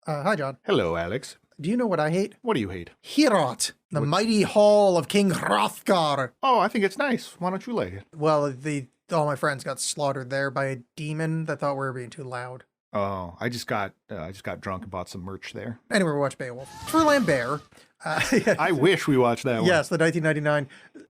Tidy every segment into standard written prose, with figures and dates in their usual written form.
Hi, John. Hello, Alex. Do you know what I hate? What do you hate? Heorot, the mighty hall of King Hrothgar. Oh, I think it's nice. Why don't you lay it? Well, all my friends got slaughtered there by a demon that thought we were being too loud. Oh, I just got drunk and bought some merch there. Anyway, we watched Beowulf. For Lambert. I wish we watched that one. Yes, the 1999.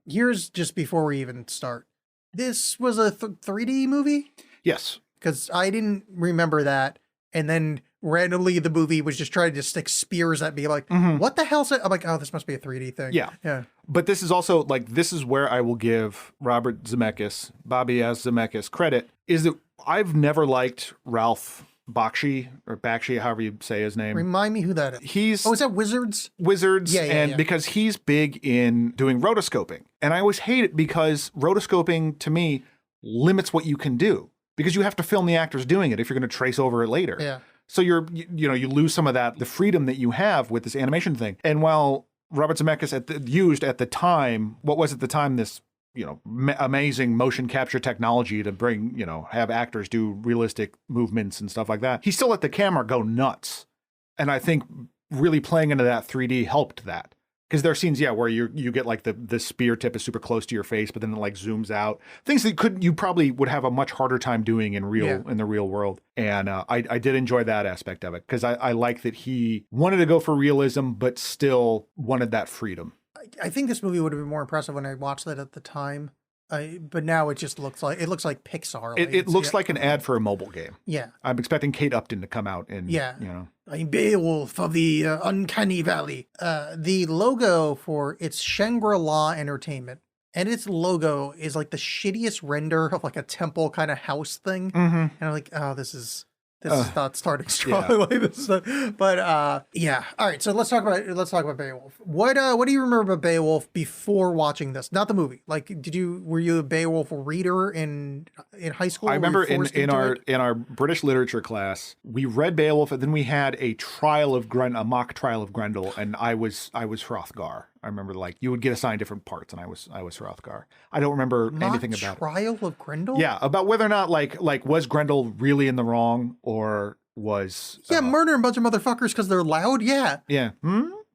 Here's just before we even start. This was a 3D movie? Yes. Because I didn't remember that. And then randomly the movie was just trying to stick spears at me like, what the hell's it? I'm like, oh, this must be a 3D thing. Yeah. Yeah. But this is also, this is where I will give Robert Zemeckis, Bobby S. Zemeckis, credit, is that I've never liked Ralph Bakshi, or Bakshi, however you say his name. Remind me who that is. He's... Oh, is that Wizards? Wizards, Yeah. Because he's big in doing rotoscoping. And I always hate it because rotoscoping, to me, limits what you can do. Because you have to film the actors doing it if you're going to trace over it later. Yeah. So you lose some of that, the freedom that you have with this animation thing. And while Robert Zemeckis used at the time, what was at the time this, amazing motion capture technology to bring, have actors do realistic movements and stuff like that, he still let the camera go nuts. And I think really playing into that 3D helped that. Because there are scenes, where you get like the spear tip is super close to your face, but then it like zooms out. Things that you probably would have a much harder time doing in the real world. And I did enjoy that aspect of it because I like that he wanted to go for realism, but still wanted that freedom. I think this movie would have been more impressive when I watched that at the time. But now it just looks like Pixar. It looks like an ad for a mobile game. Yeah. I'm expecting Kate Upton to come out and I'm Beowulf of the Uncanny Valley. The logo for it's Shangri-La Entertainment, and its logo is like the shittiest render of like a temple kind of house thing. And I'm like, oh, this is not starting strong like this. But all right. So let's talk about Beowulf. What do you remember about Beowulf before watching this? Not the movie. Like, were you a Beowulf reader in high school? I remember in our British literature class, we read Beowulf, and then we had a mock trial of Grendel, and I was Hrothgar. I remember you would get assigned different parts, and I was Hrothgar. I don't remember anything about it. Trial of Grendel? Yeah, about whether or not was Grendel really in the wrong, or was murdering a bunch of motherfuckers because they're loud? Yeah. Yeah.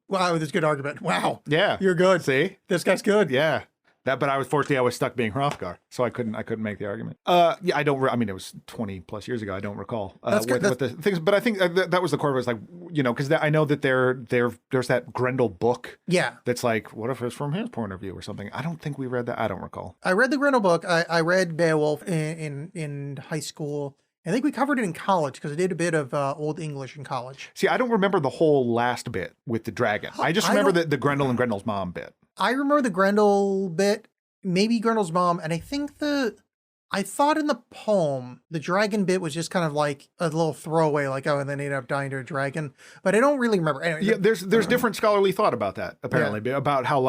Wow, that's a good argument. Wow. Yeah. You're good. See? This guy's good. Yeah. But I was stuck being Hrothgar, so I couldn't make the argument. It was 20 plus years ago. I don't recall what the things, but I think that was the core of it. Was because I know that there's that Grendel book. Yeah. That's like, what if it's from his point of view or something? I don't think we read that. I don't recall. I read the Grendel book. I read Beowulf in high school. I think we covered it in college because I did a bit of Old English in college. See, I don't remember the whole last bit with the dragon. I just remember the Grendel and Grendel's mom bit. I remember the Grendel bit, maybe Grendel's mom, and I think I thought in the poem, the dragon bit was just kind of like a little throwaway, like, oh, and then they ended up dying to a dragon. But I don't really remember. Anyway, there's different scholarly thought about that, apparently, about how,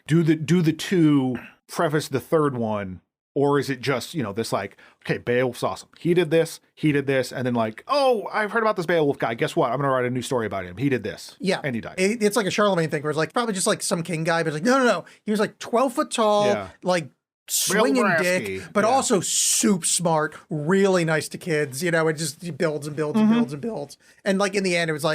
do the two preface the third one, or is it just, this okay, Beowulf's awesome. He did this, and then oh, I've heard about this Beowulf guy. Guess what? I'm going to write a new story about him. He did this. Yeah. And he died. It's like a Charlemagne thing where it's probably just some king guy, but it's no. He was 12 foot tall, swinging dick, but also super smart, really nice to kids. It just builds and builds and builds and builds. And in the end, it was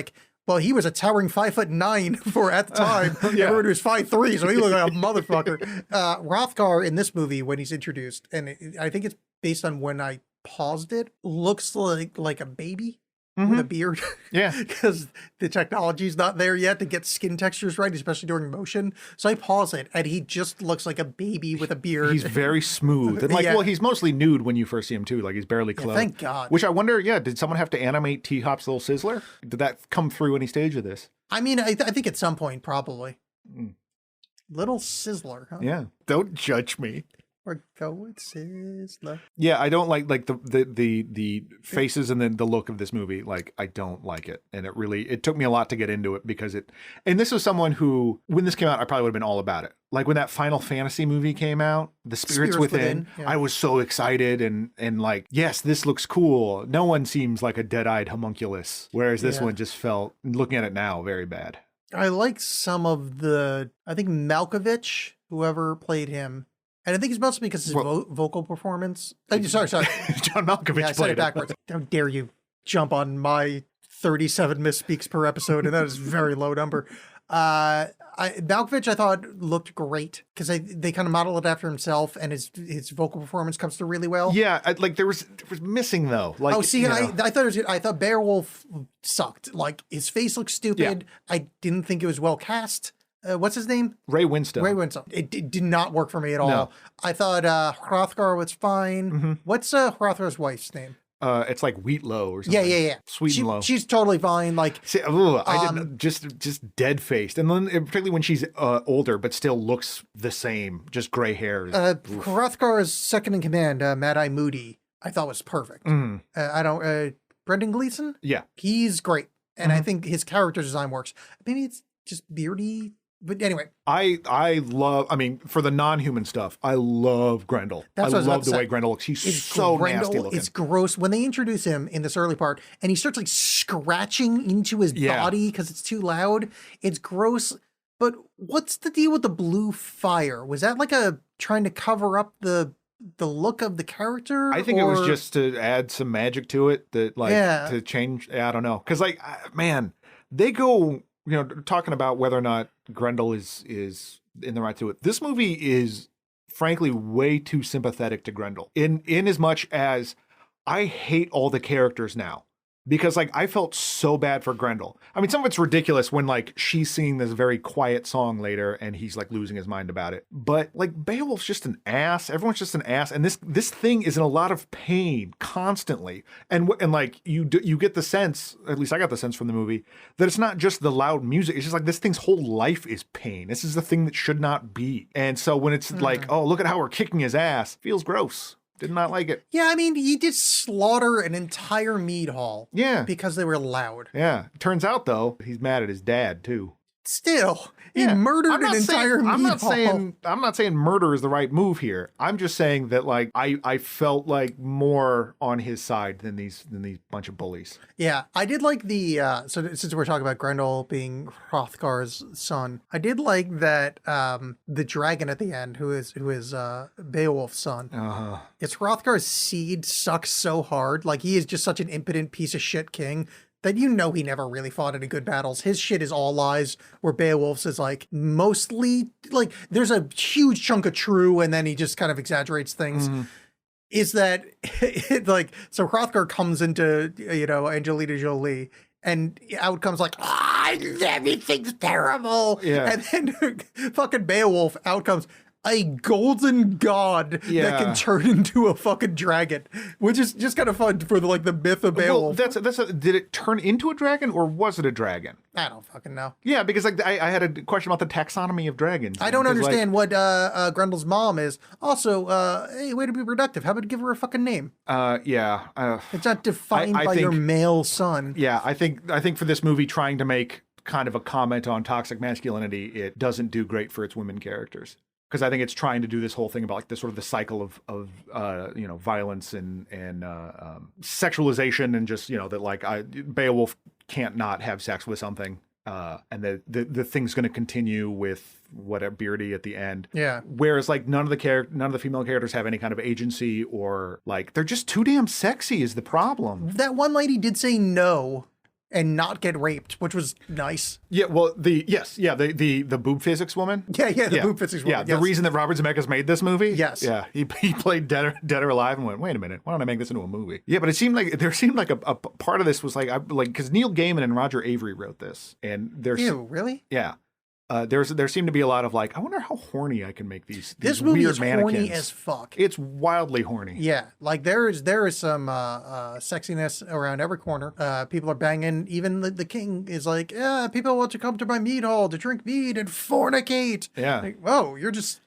well, he was a towering 5'9" for at the time. Everyone was 5'3", so he looked like a motherfucker. Hrothgar in this movie, when he's introduced, and I think it's based on when I paused it, looks like a baby with a beard. Yeah. Because the technology's not there yet to get skin textures right, especially during motion. So I pause it, and he just looks like a baby with a beard. He's very smooth. And well, he's mostly nude when you first see him too. He's barely clothed. Thank God. Which I wonder, did someone have to animate T-Hop's little sizzler? Did that come through any stage of this? I mean, I think at some point, probably. Little sizzler, huh? Yeah. Don't judge me. We're going sizzler. Yeah, I don't like the faces and then the look of this movie. I don't like it. And it took me a lot to get into it because and this was someone who, when this came out, I probably would have been all about it. When that Final Fantasy movie came out, The Spirits Within, I was so excited and yes, this looks cool. No one seems like a dead-eyed homunculus. Whereas this one just felt, looking at it now, very bad. I like some of I think Malkovich, whoever played him, and I think it's mostly because his vocal performance. Sorry. John Malkovich I said played it backwards. How dare you jump on my 37 misspeaks per episode, and that is a very low number. Malkovich, I thought, looked great because they kind of model it after himself, and his vocal performance comes through really well. Yeah, like there was missing though. Like, I thought Beowulf sucked. Like his face looked stupid. Yeah. I didn't think it was well cast. What's his name? Ray Winstone. It did not work for me at all. No. I thought Hrothgar was fine. Mm-hmm. What's Hrothgar's wife's name? It's like Wheatlow or something. Yeah. Sweet and low. She's totally fine. Like, I didn't just dead faced, and then particularly when she's older, but still looks the same, just gray hair. Hrothgar's second in command, Mad-Eye Moody, I thought was perfect. Mm. Brendan Gleeson. Yeah, he's great, and I think his character design works. Maybe it's just beardy. But anyway, I love. I mean, for the non-human stuff, I love Grendel. I love the way Grendel looks. He's so nasty looking. It's gross when they introduce him in this early part, and he starts like scratching into his body because it's too loud. It's gross. But what's the deal with the blue fire? Was that like trying to cover up the look of the character? I think it was just to add some magic to it. To change. I don't know, because man, they go. Talking about whether or not Grendel is in the right to it. This movie is frankly way too sympathetic to Grendel in as much as I hate all the characters now. Because I felt so bad for Grendel. I mean, some of it's ridiculous when she's singing this very quiet song later and he's losing his mind about it. But Beowulf's just an ass. Everyone's just an ass. And this thing is in a lot of pain constantly. And you get the sense, at least I got the sense from the movie, that it's not just the loud music. It's just this thing's whole life is pain. This is the thing that should not be. And so when it's oh, look at how we're kicking his ass, feels gross. Did not like it. Yeah, I mean, he did slaughter an entire mead hall. Yeah. Because they were loud. Yeah. Turns out, though, he's mad at his dad, too. Still, he murdered an entire mead hall. I'm not saying murder is the right move here. I'm just saying that, I felt more on his side than these bunch of bullies. Yeah, I did like so since we're talking about Grendel being Hrothgar's son, I did like that the dragon at the end, who is Beowulf's son, it's Hrothgar's seed sucks so hard. He is just such an impotent piece of shit king that he never really fought any good battles. His shit is all lies, where Beowulf's is mostly there's a huge chunk of true, and then he just kind of exaggerates things. Mm-hmm. Is that so Hrothgar comes into Angelina Jolie, and out comes everything's terrible. Yeah. And then fucking Beowulf out comes a golden god that can turn into a fucking dragon, which is just kind of fun for the myth of Beowulf. Well, did it turn into a dragon, or was it a dragon? I don't fucking know. Yeah, because I had a question about the taxonomy of dragons. I don't understand what Grendel's mom is. Also, hey, way to be productive. How about give her a fucking name? It's not defined by your male son. Yeah, I think for this movie trying to make kind of a comment on toxic masculinity, it doesn't do great for its women characters. Because I think it's trying to do this whole thing about the sort of the cycle of violence and sexualization, and just that Beowulf can't not have sex with something, and the thing's going to continue with whatever Beardy at the end. Yeah. Whereas none of the female characters have any kind of agency, or they're just too damn sexy is the problem. That one lady did say no and not get raped, which was nice. Yeah, well, the boob physics woman. Yeah, the boob physics woman. Yeah, the reason that Robert Zemeckis made this movie. Yes. Yeah, he played Dead or Alive and went, wait a minute, why don't I make this into a movie? Yeah, but it seemed like a part of this was because Neil Gaiman and Roger Avery wrote this, and there's really? Yeah. There seemed to be a lot of I wonder how horny I can make these this movie weird is mannequins. Horny as fuck. It's wildly horny. Yeah, there is some sexiness around every corner. People are banging. Even the king is people want to come to my mead hall to drink mead and fornicate. Yeah. Whoa, you're just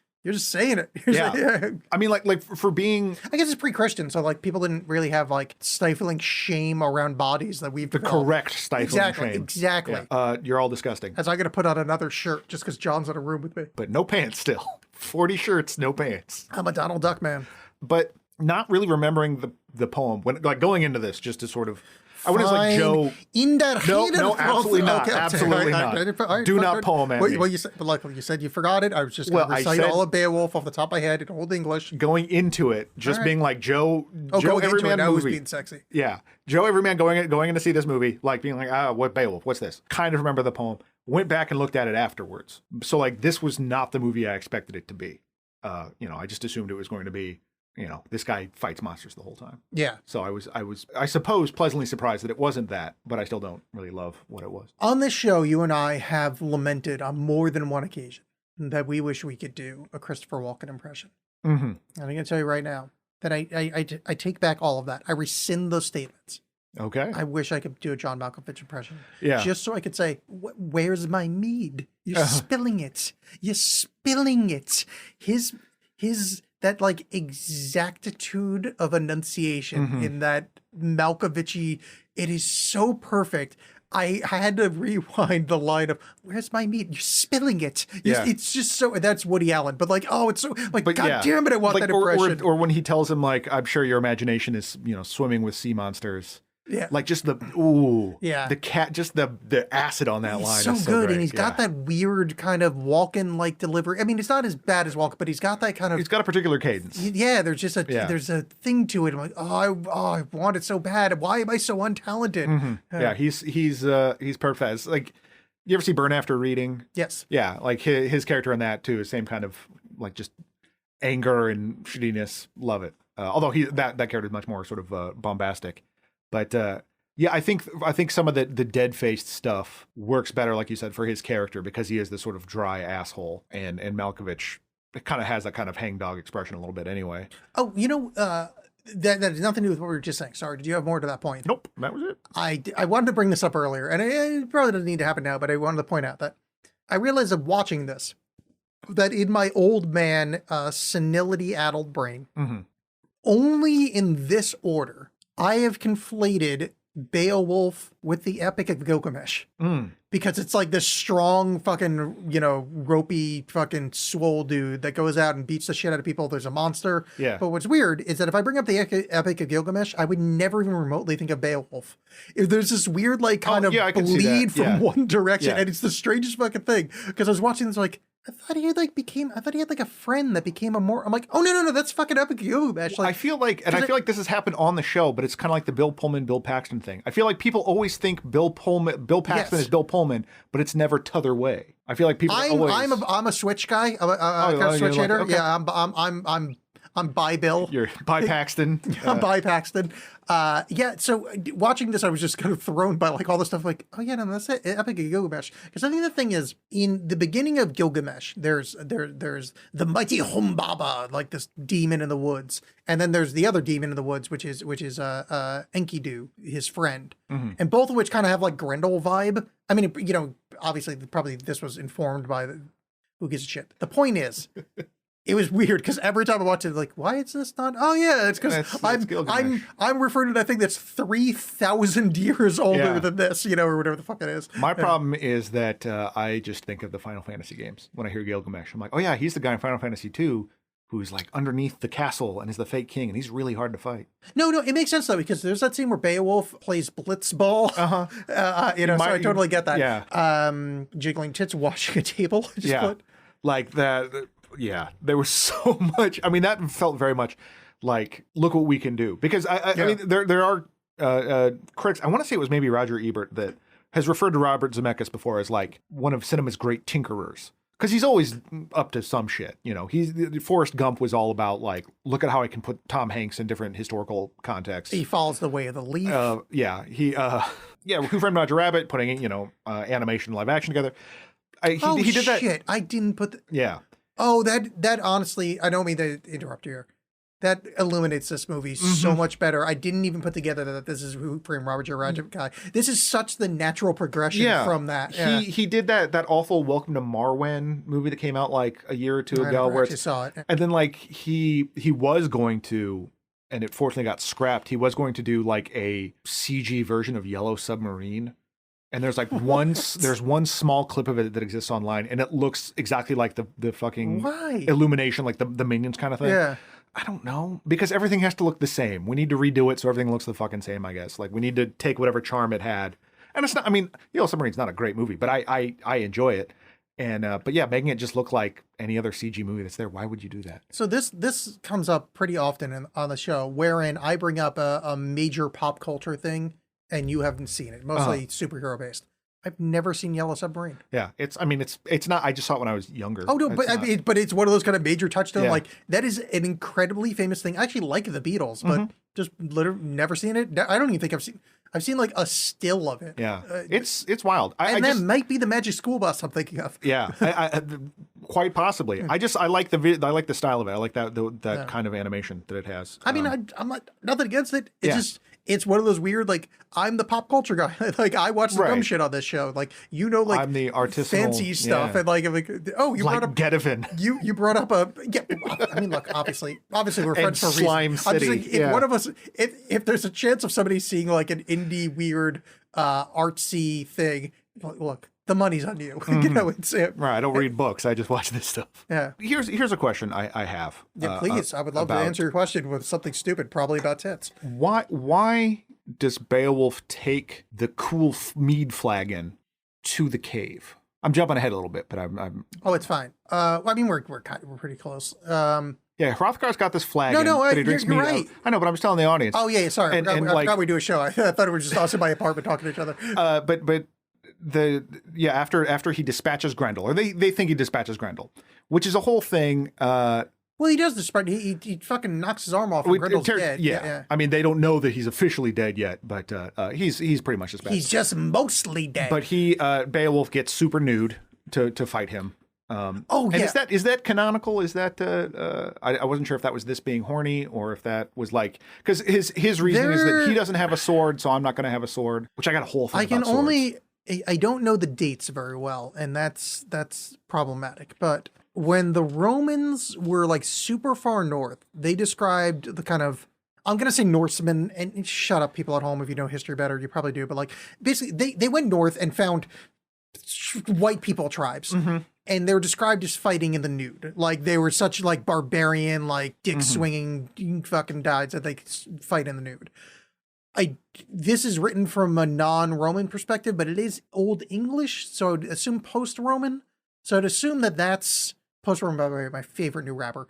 saying it. Yeah. I mean, for being... I guess it's pre-Christian, so people didn't really have stifling shame around bodies that we've developed. Correct stifling shame. Exactly. Yeah. You're all disgusting. As I got to put on another shirt just because John's in a room with me. But no pants still. 40 shirts, no pants. I'm a Donald Duck man. But not really remembering the poem, when going into this, just to sort of I wouldn't say like Joe. In der No, absolutely not. Okay, absolutely not. Do not poem at me. Well, you said you forgot it. I was just going to recite all of Beowulf off the top of my head in Old English. Going into it, just being like Joe Everyman movie. movie. Being sexy. Yeah, Joe Everyman going in to see this movie, like being like, what Beowulf? What's this? Kind of remember the poem. Went back and looked at it afterwards. So like, this was not the movie I expected it to be. I just assumed it was going to be, this guy fights monsters the whole time. Yeah. So I suppose, pleasantly surprised that it wasn't that, but I still don't really love what it was. On this show, you and I have lamented on more than one occasion that we wish we could do a Christopher Walken impression. Mm-hmm. And I'm going to tell you right now that I take back all of that. I rescind those statements. Okay. I wish I could do a John Malkovich impression. Yeah. Just so I could say, where's my mead? You're spilling it. You're spilling it. That like exactitude of enunciation in that Malkovich-y, it is so perfect. I had to rewind the line of "Where's my meat? You're spilling it." It's just so. That's Woody Allen, but like, oh, it's so like, but God damn it, I want that impression. Or when he tells him like, "I'm sure your imagination is swimming with sea monsters." Yeah, like just the the cat, just the acid on that line. So is so good, great. And he's got that weird kind of Walken like delivery. I mean, it's not as bad as Walken, but he's got that kind of. He's got a particular cadence. Yeah, there's just there's a thing to it. I'm like, I want it so bad. Why am I so untalented? Yeah, he's perfect. It's like, you ever see Burn After Reading? Yes. Yeah, like his character in that too, same kind of like just anger and shittiness. Love it. Although that character is much more sort of bombastic. But I think some of the dead-faced stuff works better, like you said, for his character, because he is this sort of dry asshole, and Malkovich kind of has that kind of hangdog expression a little bit anyway. Oh, that has nothing to do with what we were just saying. Sorry, did you have more to that point? Nope, that was it. I wanted to bring this up earlier, and it probably doesn't need to happen now, but I wanted to point out that I realized that watching this, that in my old man, senility-addled brain, only in this order, I have conflated Beowulf with the Epic of Gilgamesh. Because it's like this strong fucking, ropey fucking swole dude that goes out and beats the shit out of people. There's a monster. Yeah. But what's weird is that if I bring up the Epic of Gilgamesh, I would never even remotely think of Beowulf. There's this weird like kind of bleed from one direction. And it's the strangest fucking thing. Because I was watching this like, I thought he had like a friend that became a more. I'm like, oh no, that's fucking Epic Gilgamesh. Like, I feel like this has happened on the show, but it's kind of like the Bill Pullman, Bill Paxton thing. I feel like people always think Bill Paxton is Bill Pullman, but it's never t'other way. I feel like people. I'm a Switch guy. I'm a Switch hater. Okay. Yeah, I'm by Bill. You're by Paxton. I'm by Paxton. So watching this, I was just kind of thrown by like all the stuff like, oh yeah, no, that's it. Epic of Gilgamesh. Because I think the thing is, in the beginning of Gilgamesh, there's the mighty Humbaba, like this demon in the woods. And then there's the other demon in the woods, which is Enkidu, his friend. And both of which kind of have like Grendel vibe. I mean, obviously probably this was informed by who gives a shit. The point is, it was weird because every time I watched it, like, why is this not? Oh yeah, it's because I'm referring to that thing that's 3,000 years older than this, or whatever the fuck it is. My problem is that I just think of the Final Fantasy games when I hear Gilgamesh. I'm like, oh yeah, he's the guy in Final Fantasy 2 who's like underneath the castle and is the fake king, and he's really hard to fight. No, it makes sense though, because there's that scene where Beowulf plays blitzball. So I totally get that. Yeah. Jiggling tits, washing a table. Like that. Yeah, there was so much. I mean, that felt very much like, look what we can do. Because I mean, there are critics. I want to say it was maybe Roger Ebert that has referred to Robert Zemeckis before as like one of cinema's great tinkerers. Because he's always up to some shit. Forrest Gump was all about like, look at how I can put Tom Hanks in different historical contexts. He follows the way of the leaf. Who Framed Roger Rabbit, putting animation and live action together. He did that. Shit, I didn't put the... Yeah. Oh, that honestly, I don't mean to interrupt you here. That illuminates this movie so much better. I didn't even put together that this is Who Framed Roger Rabbit guy. This is such the natural progression from that. Yeah. He did that awful Welcome to Marwen movie that came out like a year or two ago. I saw it. And then like he was going to, and it fortunately got scrapped, he was going to do like a CG version of Yellow Submarine. And there's like one small clip of it that exists online, and it looks exactly like the fucking Illumination, like the Minions kind of thing. Yeah. I don't know, because everything has to look the same. We need to redo it so everything looks the fucking same, I guess. Like, we need to take whatever charm it had. And it's not, I mean, Yellow Submarine's not a great movie, but I enjoy it. And, but yeah, making it just look like any other CG movie that's there, why would you do that? So this comes up pretty often on the show, wherein I bring up a major pop culture thing and you haven't seen it, mostly superhero based. I've never seen Yellow Submarine. Yeah, it's not. I just saw it when I was younger. Oh no, but it's one of those kind of major touchstones. Yeah. Like that is an incredibly famous thing. I actually like the Beatles, but just literally never seen it. I don't even think I've seen like a still of it. Yeah, it's wild. That might be the Magic School Bus I'm thinking of. Yeah, I quite possibly. I like the style of it. I like that kind of animation that it has. I mean, I'm not nothing against it. It's just. It's one of those weird, like, I'm the pop culture guy. Like, I watch the dumb shit on this show. Like, like, I'm the artisanal fancy stuff. And like, oh, you brought up Gedivin. You brought up I mean, look, obviously we're friends for a reason. Slime City. I'm just like, if one of us, if there's a chance of somebody seeing like an indie weird, artsy thing, look, the money's on you. You know, it's right. I don't read books. I just watch this stuff. Yeah. Here's a question I have. Yeah, please. I would love to answer your question with something stupid, probably about tits. Why does Beowulf take the cool mead flagon to the cave? I'm jumping ahead a little bit, but I'm. Oh, it's fine. Well, I mean, we're pretty close. Yeah, Hrothgar's got this flagon. No, that he drinks you're mead right. I know, but I'm just telling the audience. Oh yeah, sorry. I forgot we do a show. I thought we were just also in my apartment talking to each other. But after he dispatches Grendel, or they think he dispatches Grendel, which is a whole thing. Well, he does dispatch. He fucking knocks his arm off and Grendel's dead. Yeah. I mean, they don't know that he's officially dead yet, but he's pretty much dispatched. He's just mostly dead. But Beowulf gets super nude to fight him. Is that canonical? Is that I wasn't sure if that was this being horny or if that was like, because his reason is that he doesn't have a sword, so I'm not going to have a sword. Which I got a whole thing. I don't know the dates very well, and that's problematic. But when the Romans were like super far north, they described the kind of, I'm going to say Norsemen, and shut up people at home if you know history better, you probably do, but like basically they went north and found white people tribes. And they were described as fighting in the nude. Like they were such like barbarian, like dick swinging fucking guys that they fight in the nude. This is written from a non-Roman perspective, but it is Old English, so I'd assume post-Roman. So I'd assume that's post-Roman. By the way, my favorite new rapper.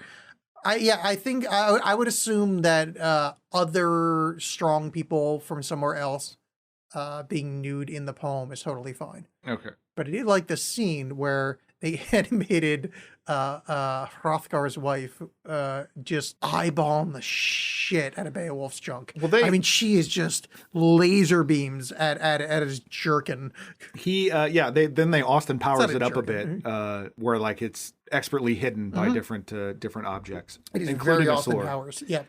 I think I would assume that other strong people from somewhere else being nude in the poem is totally fine. Okay, but I did like the scene where they animated Hrothgar's wife just eyeballing the shit out of Beowulf's junk. Well, I mean, she is just laser beams at his jerkin. They Austin Powers it up a bit, where like it's expertly hidden by different objects, it is including very Austin Powers. Yeah.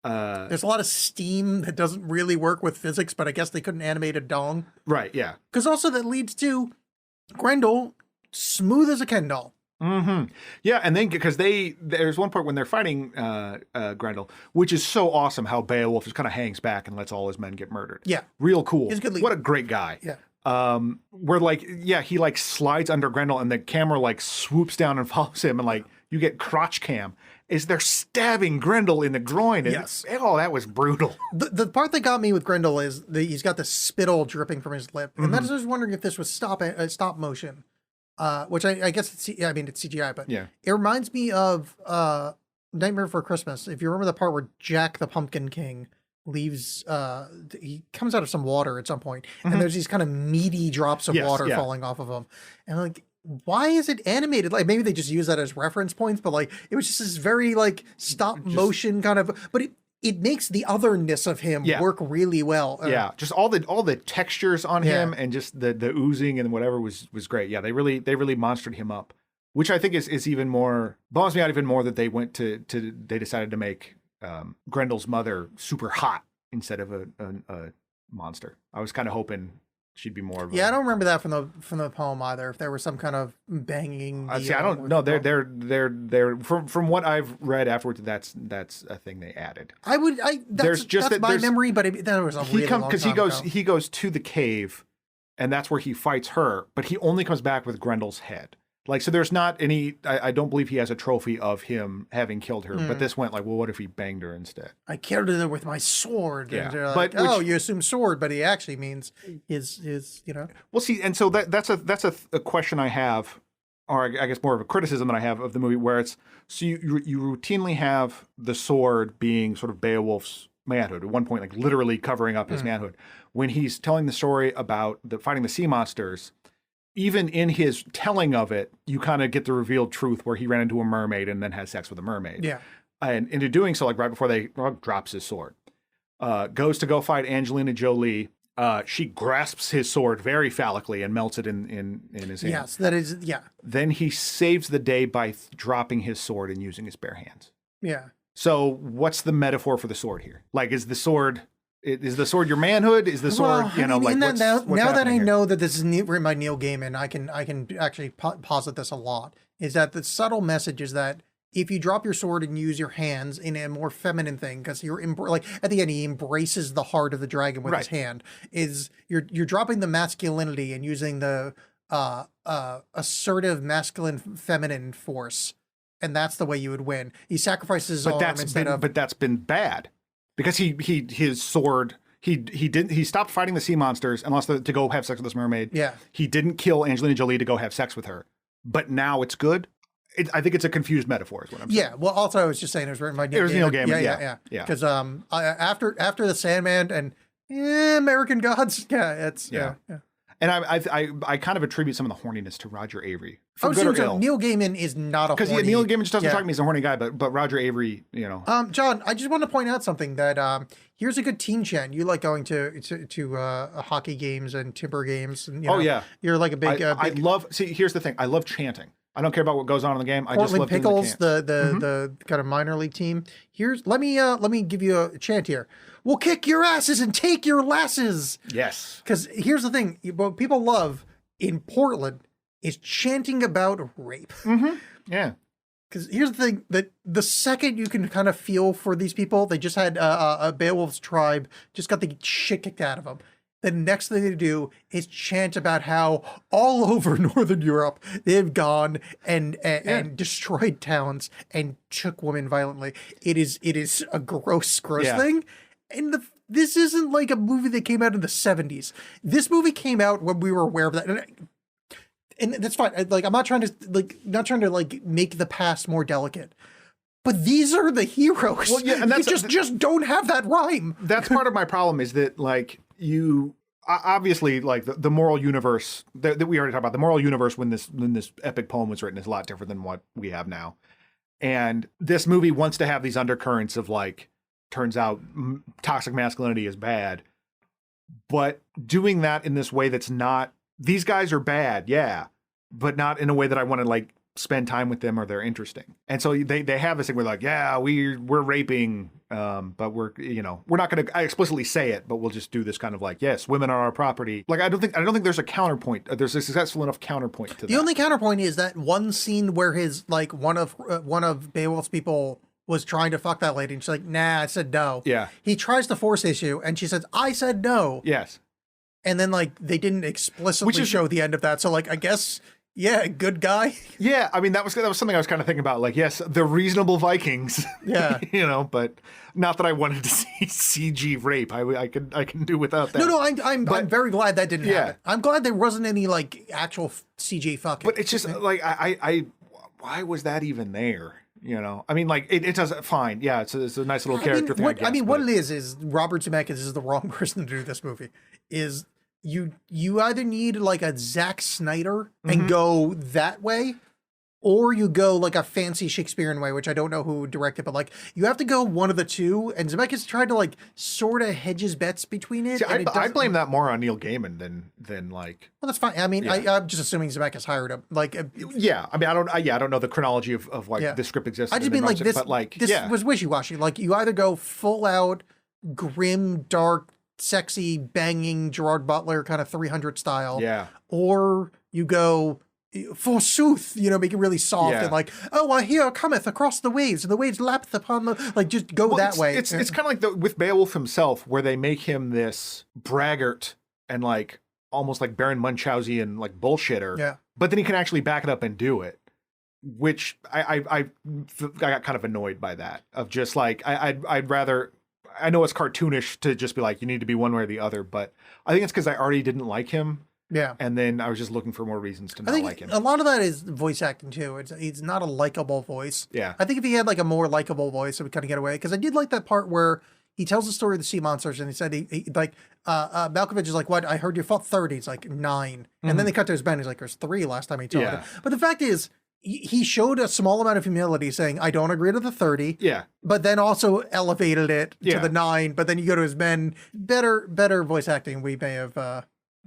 There's a lot of steam that doesn't really work with physics, but I guess they couldn't animate a dong. Right. Yeah. Because also that leads to Grendel. Smooth as a Ken doll. Yeah, and then because there's one point when they're fighting Grendel, which is so awesome how Beowulf just kind of hangs back and lets all his men get murdered. Yeah, real cool. What a great guy. Yeah. Where like he like slides under Grendel and the camera like swoops down and follows him and like you get crotch cam as they're stabbing Grendel in the groin. And yes. That was brutal. The part that got me with Grendel is that he's got the spittle dripping from his lip, and that's just wondering if this was stop motion. Which I guess it's CGI, but yeah, it reminds me of Nightmare Before Christmas. If you remember the part where Jack the Pumpkin King leaves, he comes out of some water at some point, and there's these kind of meaty drops of water falling off of him, and like, why is it animated? Like maybe they just use that as reference points, but like it was just this very like stop motion kind of, but it makes the otherness of him work really well. Yeah, just all the textures on him and just the oozing and whatever was great. Yeah, they really monstered him up, which I think is even more, bums me out even more that they went they decided to make Grendel's mother super hot instead of a monster. I was kind of hoping she'd be more of I don't remember that from the poem either. If there was some kind of banging. I don't know. They're from what I've read afterwards. That's a thing they added. That's my memory, but that was a really long time ago. He goes to the cave, and that's where he fights her. But he only comes back with Grendel's head. Like, so there's not any, I don't believe he has a trophy of him having killed her, but this went like, well, what if he banged her instead? I killed her with my sword. Yeah. And they're But like, oh, you assume sword, but he actually means his, you know. Well, see, and so that's a question I have, or I guess more of a criticism that I have of the movie, where it's, so you routinely have the sword being sort of Beowulf's manhood, at one point, like literally covering up his manhood. When he's telling the story about fighting the sea monsters, even in his telling of it, you kind of get the revealed truth where he ran into a mermaid and then has sex with a mermaid. Yeah. And into doing so, like right before drops his sword, goes to go fight Angelina Jolie. She grasps his sword very phallically and melts it in his hand. Yes, that is, yeah. Then he saves the day by dropping his sword and using his bare hands. Yeah. So what's the metaphor for the sword here? Like, is the sword your manhood? Is the sword, Well, what's now that I here? know that this is written by Neil Gaiman, I can actually posit this a lot, is that the subtle message is that if you drop your sword and use your hands in a more feminine thing, because you're like at the end he embraces the heart of the dragon with his hand, is you're dropping the masculinity and using the assertive masculine feminine force, and that's the way you would win. He sacrifices his arm but that's been bad because his sword. He stopped fighting the sea monsters and lost to go have sex with this mermaid. Yeah. He didn't kill Angelina Jolie to go have sex with her, but now it's good. I think it's a confused metaphor, is what I'm saying. Yeah, well, also I was just saying it was written by Neil Gaiman. Neil Gaiman, Yeah. yeah. Because after the Sandman and American Gods, yeah. And I kind of attribute some of the horniness to Roger Avery. For Oh, good or so ill. Neil Gaiman is not a Because horny... Neil Gaiman just doesn't talk to me as a horny guy, but Roger Avery, John, I just want to point out something that here's a good team chant. You like going to hockey games and timber games. And, you're like a big... I love... See, here's the thing. I love chanting. I don't care about what goes on in the game. I just love Pickles, doing the kind of minor league team. Let me give you a chant here. We'll kick your asses and take your lasses. Yes. Because here's the thing: what people love in Portland is chanting about rape. Mm-hmm. Yeah. Because here's the thing: that the second you can kind of feel for these people, they just had a Beowulf's tribe just got the shit kicked out of them. The next thing they do is chant about how all over Northern Europe they've gone and destroyed towns and took women violently. It is a gross thing. And this isn't like a movie that came out in the 70s. This movie came out when we were aware of that. And that's fine. Like, I'm not trying to make the past more delicate. But these are the heroes. Well, yeah, and that's just don't have that rhyme. That's part of my problem is that, like, you obviously, like, the moral universe that we already talked about, the moral universe when this epic poem was written is a lot different than what we have now. And this movie wants to have these undercurrents of, like, turns out toxic masculinity is bad, but doing that in this way that's not, these guys are bad, yeah, but not in a way that I want to, like, spend time with them or they're interesting. And so they have this thing where, like, yeah, we're raping, but we're not going to explicitly say it, but we'll just do this kind of like, yes, women are our property. Like, I don't think there's a counterpoint. There's a successful enough counterpoint to that. The only counterpoint is that one scene where his, like, one of Beowulf's people was trying to fuck that lady, and she's like, nah, I said no. Yeah. He tries to force issue, and she says, I said no. Yes. And then, like, they didn't explicitly show the end of that, so, like, I guess, yeah, good guy. Yeah, I mean, that was something I was kind of thinking about, like, yes, the reasonable Vikings. Yeah. But not that I wanted to see CG rape. I can do without that. No, I'm very glad that didn't happen. I'm glad there wasn't any, like, actual CG fucking. But it's just, like, I why was that even there? I mean, like, it does fine. Yeah, it's a nice little character thing. What it is Robert Zemeckis is the wrong person to do this movie. Is you either need like a Zack Snyder and go that way, or you go like a fancy Shakespearean way, which I don't know who directed, but like you have to go one of the two. And Zemeckis tried to like sort of hedge his bets between it. See, I blame that more on Neil Gaiman than like. Well, that's fine. I mean, yeah. I'm just assuming Zemeckis hired him. Like, yeah. I mean, I don't know the chronology of like the script exists. I just mean like this. But like this was wishy-washy. Like you either go full out grim, dark, sexy, banging Gerard Butler kind of 300 style, or you go. Forsooth, make it really soft and like, oh, I here cometh across the waves, and the waves lappeth upon the, like, just go that way. It's kind of like with Beowulf himself, where they make him this braggart and like almost like Baron Munchausen like bullshitter. Yeah. But then he can actually back it up and do it, which I got kind of annoyed by that. Of just like I'd rather. I know it's cartoonish to just be like you need to be one way or the other, but I think it's because I already didn't like him. Yeah. And then I was just looking for more reasons to not like him. A lot of that is voice acting too. It's not a likable voice. Yeah. I think if he had like a more likable voice, it would kind of get away. Because I did like that part where he tells the story of the sea monsters, and he said Malkovich is like, "What? I heard you fought 30." He's like 9, and then they cut to his band. He's like, "There's 3 last time he told it." But the fact is, he showed a small amount of humility, saying, "I don't agree to the 30." Yeah. But then also elevated it to the 9. But then you go to his men. Better voice acting. We may have.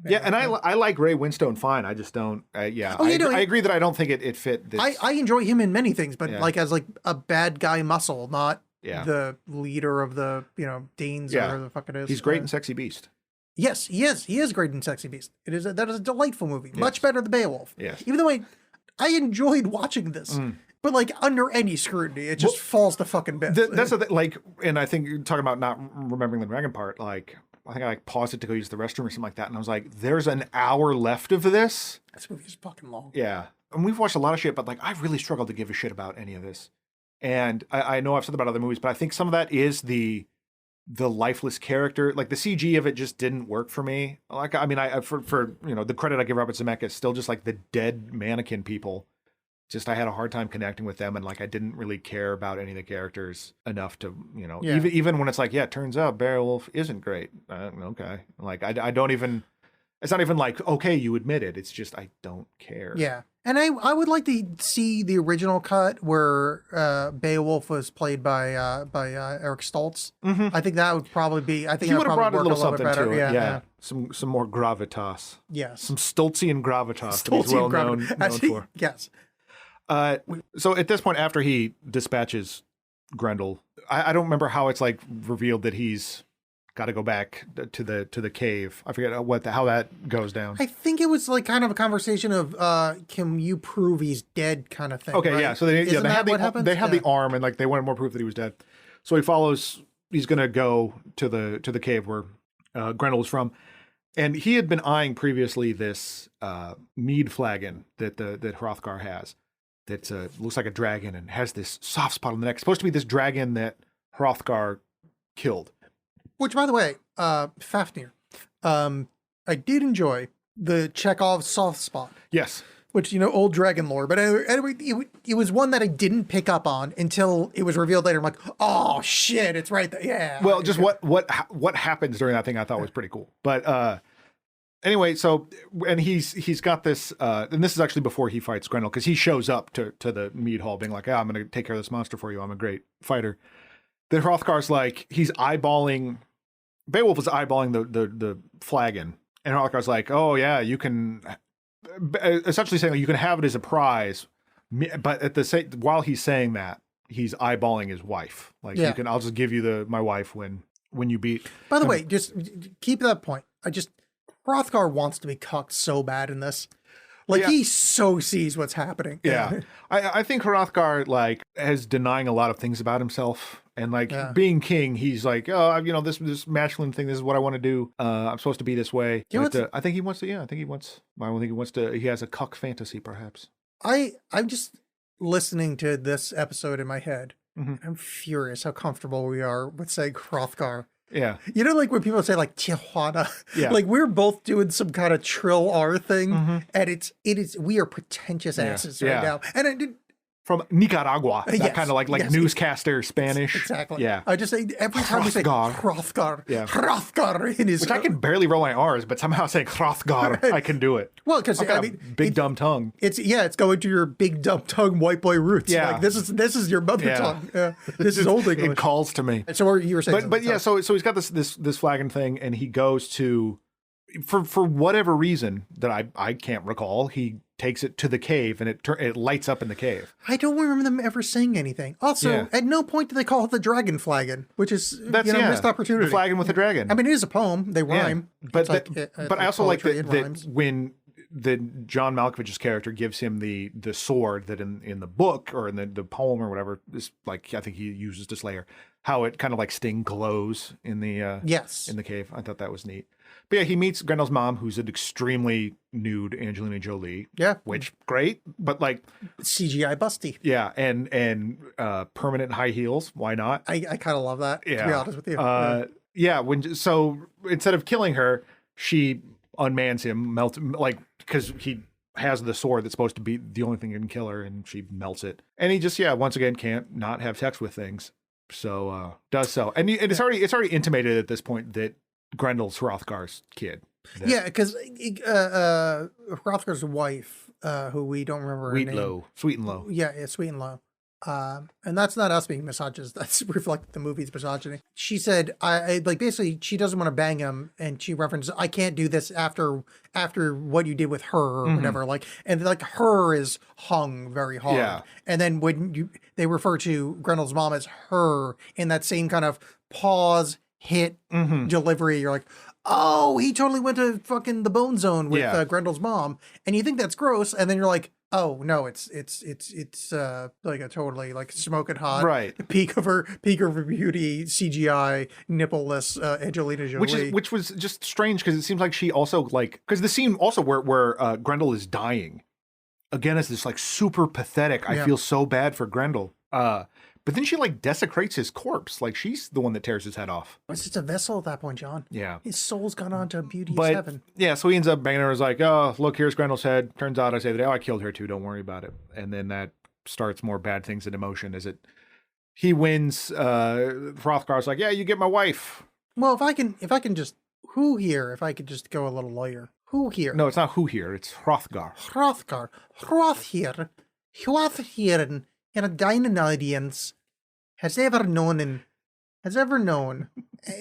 And I like Ray Winstone fine. I just don't. I agree that I don't think it fit this. I enjoy him in many things, but like as like a bad guy muscle, not the leader of the Danes or whatever the fuck it is. He's great in Sexy Beast. Yes, he is. He is great in Sexy Beast. That is a delightful movie. Much better than Beowulf. Yes. Even though I enjoyed watching this. But like under any scrutiny, it just falls to fucking bits. That's like, and I think you're talking about not remembering the dragon part. Like, I think I paused it to go use the restroom or something like that, and I was like, "There's an hour left of this." This movie is fucking long. Yeah, and we've watched a lot of shit, but like, I really struggled to give a shit about any of this. And I know I've said about other movies, but I think some of that is the lifeless character. Like the CG of it just didn't work for me. Like, I mean, for the credit I give Robert Zemeckis, still just like the dead mannequin people. Just I had a hard time connecting with them, and like I didn't really care about any of the characters enough to even when it's like, yeah, it turns out Beowulf isn't great. Okay, like I don't even. It's not even like, okay, you admit it. It's just I don't care. Yeah, and I would like to see the original cut where Beowulf was played by Eric Stoltz. I think that would probably be. I think he would have brought a little something better. to it. Yeah. Some more gravitas. Yes, some Stoltzian gravitas that he's well known for. Yes. So at this point, after he dispatches Grendel, I don't remember how it's like revealed that he's got to go back to the cave. I forget how that goes down. I think it was like kind of a conversation of can you prove he's dead kind of thing. Okay, right? yeah. So they have the arm, and like they wanted more proof that he was dead. So he follows. He's gonna go to the cave where Grendel was from, and he had been eyeing previously this mead flagon that Hrothgar has. That looks like a dragon and has this soft spot on the neck. It's supposed to be this dragon that Hrothgar killed. Which, by the way, Fafnir, I did enjoy the Chekhov soft spot. Yes. Which, old dragon lore. But anyway, it was one that I didn't pick up on until it was revealed later. I'm like, oh, shit, it's right there. Yeah. Well, just what happens during that thing I thought was pretty cool. But anyway, so, and he's got this, and this is actually before he fights Grendel, because he shows up to the mead hall being like, I'm going to take care of this monster for you. I'm a great fighter. Then Hrothgar's like, Beowulf is eyeballing the flagon. And Hrothgar's like, oh yeah, you can, essentially saying you can have it as a prize. But while he's saying that, he's eyeballing his wife. Like, I'll just give you my wife when you beat. By the way, just keep that point. Hrothgar wants to be cucked so bad in this. Like, he so sees what's happening. Yeah. I think Hrothgar, like, is denying a lot of things about himself. And, like, being king, he's like, oh, this masculine thing, this is what I want to do. I'm supposed to be this way. I think he wants to, he has a cuck fantasy, perhaps. I'm just listening to this episode in my head. I'm furious how comfortable we are with saying Hrothgar. Yeah. Like when people say like Tijuana, like we're both doing some kind of trill R thing, and we are pretentious asses right now. And from Nicaragua, that kind of like newscaster Spanish. Exactly. Yeah. I just say every time we say Hrothgar, Hrothgar in his... Which I can barely roll my R's, but somehow saying Hrothgar, I can do it. Well, because big dumb tongue. It's going to your big dumb tongue white boy roots. Yeah. Like, this is your mother tongue. Yeah. This is old English. It calls to me. So you were saying, but yeah. So he's got this flagon thing, and he goes to, for whatever reason that I can't recall, he takes it to the cave, and it lights up in the cave. I don't remember them ever saying anything. Also, at no point do they call it the dragon flagon, which is missed opportunity. The flagon with the dragon. I mean, it is a poem. They rhyme. But I also like that when John Malkovich's character gives him the sword that in the book or in the poem or whatever is like, I think he uses to Slayer, how it kind of like Sting glows in the in the cave. I thought that was neat. But yeah, he meets Grendel's mom, who's an extremely nude Angelina Jolie. Yeah. Which, great. But like... CGI busty. Yeah, and permanent high heels. Why not? I kind of love that, to be honest with you. So instead of killing her, she unmans him, because he has the sword that's supposed to be the only thing that can kill her, and she melts it. And he just, once again, can't not have sex with things. So, does so. And it's already intimated at this point that Grendel's Hrothgar's kid. Yeah, because Hrothgar's wife, who we don't remember her name. Sweet and Low. Yeah, Sweet and Low. And that's not us being misogynist. That's reflecting the movie's misogyny. She said, basically, she doesn't want to bang him, and she references, I can't do this after what you did with her or whatever. And her is hung very hard. Yeah. And then when they refer to Grendel's mom as her in that same kind of pause hit delivery, you're like, oh, he totally went to fucking the bone zone with Grendel's mom, and you think that's gross, and then you're like, oh no, it's like a totally like smoking hot peak of her beauty CGI nippleless Angelina Jolie, which was just strange because it seems like she also because the scene also where Grendel is dying again is this like super pathetic. I feel so bad for Grendel. But then she desecrates his corpse. Like she's the one that tears his head off. It's just a vessel at that point, John. Yeah. His soul's gone on to beauty's heaven. Yeah, so he ends up banging her. Is like, oh, look, here's Grendel's head. Turns out I say that, I killed her too. Don't worry about it. And then that starts more bad things in motion as he wins. Hrothgar's like, yeah, you get my wife. Well, if I can just if I could just go a little lawyer. Who here? No, it's not who here. It's Hrothgar. Hrothgar here in a dying audience has ever known.